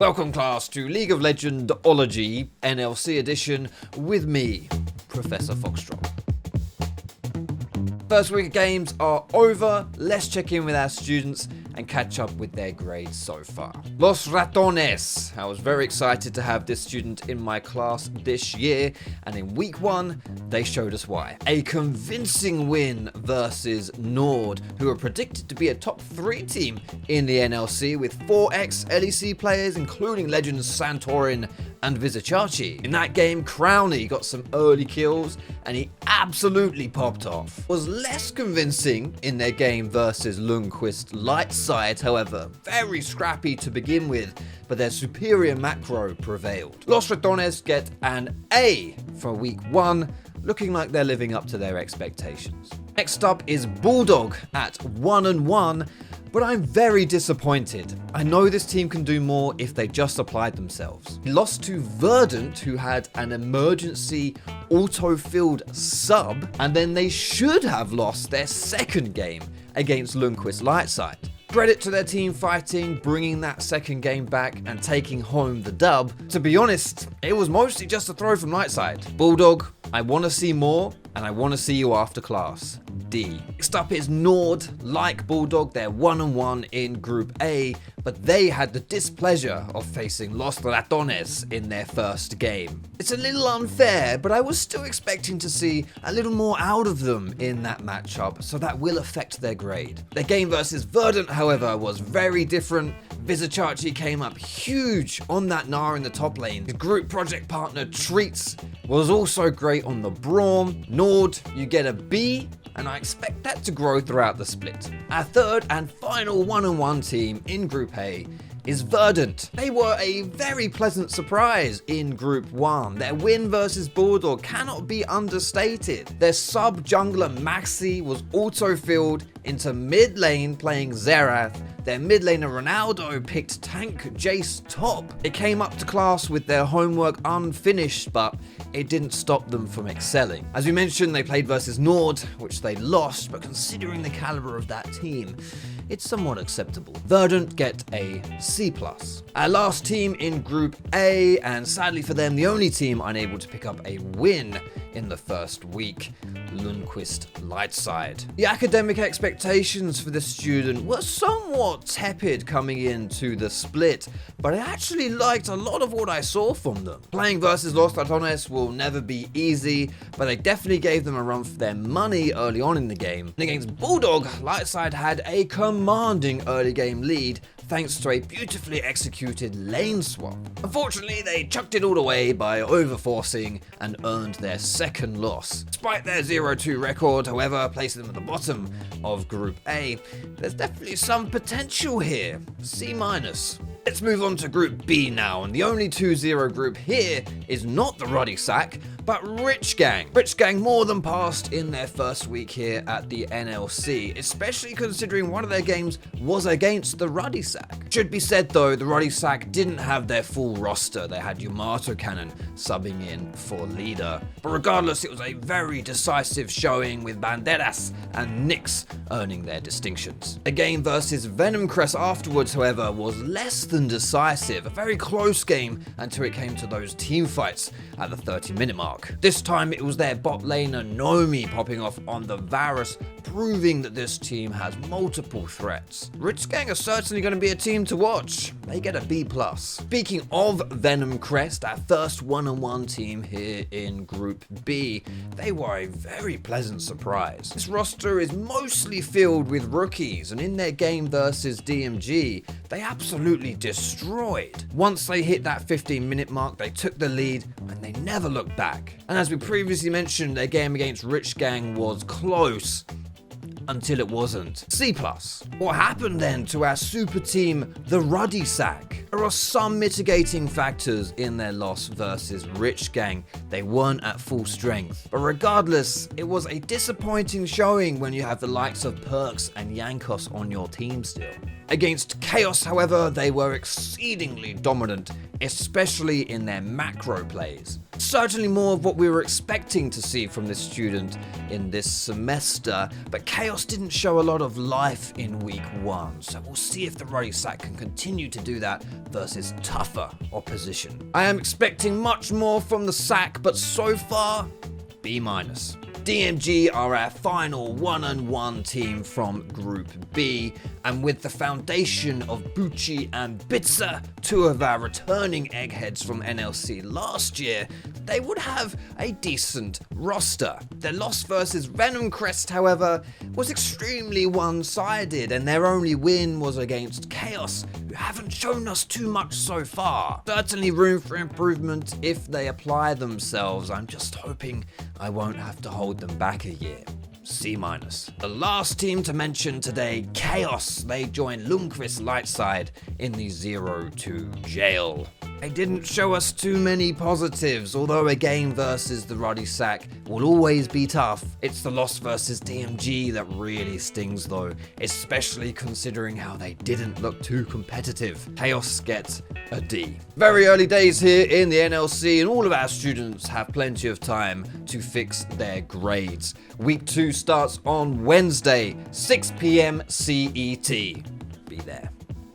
Welcome class to League of Legendology NLC edition with me, Professor Foxdrop. First week of games are over, let's check in with our students and catch up with their grades so far. Los Ratones. I was very excited to have this student in my class this year, and in week 1, they showed us why. A convincing win versus Nord, who are predicted to be a top 3 team in the NLC with 4 ex-LEC players, including legends Santorin and Vizicachi. In that game, Crowley got some early kills, and he absolutely popped off. Was less convincing in their game versus Lundqvist Lightside, however, very scrappy to begin with, but their superior macro prevailed. Los Ratones get an A for week 1, looking like they're living up to their expectations. Next up is Bulldog at 1-1, but I'm very disappointed. I know this team can do more if they just applied themselves. He lost to Verdant, who had an emergency auto-filled sub, and then they should have lost their second game against Lundqvist Lightside. Credit to their team fighting, bringing that second game back and taking home the dub. To be honest, it was mostly just a throw from Lightside. Bulldog, I want to see more, and I want to see you after class. D. Next up is Nord. Like Bulldog, they're 1-1 in Group A, but they had the displeasure of facing Los Ratones in their first game. It's a little unfair, but I was still expecting to see a little more out of them in that matchup, so that will affect their grade. Their game versus Verdant, however, was very different. Vizicachi came up huge on that Gnar in the top lane. The group project partner Treats was also great on the Braum. Nord, you get a B, and I expect that to grow throughout the split. Our third and final 1-1 team in Group A is Verdant. They were a very pleasant surprise in Group 1. Their win versus Bulldog cannot be understated. Their sub-jungler Maxi was auto-filled into mid lane playing Xerath. Their mid laner Ronaldo picked tank Jace top. It came up to class with their homework unfinished, but it didn't stop them from excelling. As we mentioned, they played versus Nord, which they lost, but considering the caliber of that team, it's somewhat acceptable. Verdant get a C+. Our last team in Group A, and sadly for them, the only team unable to pick up a win in the first week, Lundqvist Lightside. The academic expectations for the student were somewhat tepid coming into the split, but I actually liked a lot of what I saw from them. Playing versus Los Ratones will never be easy, but they definitely gave them a run for their money early on in the game. And against Bulldog, Lightside had a commanding early game lead, thanks to a beautifully executed lane swap. Unfortunately, they chucked it all away by overforcing and earned their second loss. Despite their 0-2 record, however, placing them at the bottom of Group A, there's definitely some potential here. C-. Let's move on to Group B now, and the only 2-0 group here is not the Rudy Sack, but Rich Gang. Rich Gang more than passed in their first week here at the NLC, especially considering one of their games was against the Rudy Sack. Should be said though, the Rudy Sack didn't have their full roster. They had Yamato Cannon subbing in for leader. But regardless, it was a very decisive showing with Banderas and Nyx earning their distinctions. The game versus Venom Crest afterwards, however, was less than decisive. A very close game until it came to those team fights at the 30-minute mark. This time it was their bot laner Nomi popping off on the Varus, proving that this team has multiple threats. Rich Gang are certainly going to be a team to watch. They get a B+. Speaking of Venom Crest, our first 1-1 team here in Group B, they were a very pleasant surprise. This roster is mostly filled with rookies, and in their game versus DMG, they absolutely destroyed. Once they hit that 15-minute mark, they took the lead and they never looked back. And as we previously mentioned, their game against Rich Gang was close until it wasn't. C+. What happened then to our super team, the Rudy Sack? There are some mitigating factors in their loss versus Rich Gang. They weren't at full strength. But regardless, it was a disappointing showing when you have the likes of Perks and Yankos on your team still. Against Chaos, however, they were exceedingly dominant, especially in their macro plays. Certainly more of what we were expecting to see from this student in this semester, but Chaos didn't show a lot of life in week 1, so we'll see if the Rudy Sack can continue to do that versus tougher opposition. I am expecting much more from the Sack, but so far, B-. DMG are our final 1-on-1 team from Group B, and with the foundation of Bucci and Bitzer, 2 of our returning eggheads from NLC last year, they would have a decent roster. Their loss versus Venom Crest, however, was extremely one-sided, and their only win was against Chaos, who haven't shown us too much so far. Certainly room for improvement if they apply themselves. I'm just hoping I won't have to hold them back a year. C-. The last team to mention today, Chaos. They joined Lundqvist Lightside in the 0-2 jail. They didn't show us too many positives, although a game versus the Rudy Sack will always be tough. It's the loss versus DMG that really stings though, especially considering how they didn't look too competitive. Chaos gets a D. Very early days here in the NLC, and all of our students have plenty of time to fix their grades. Week 2 starts on Wednesday, 6 p.m. CET. Be there.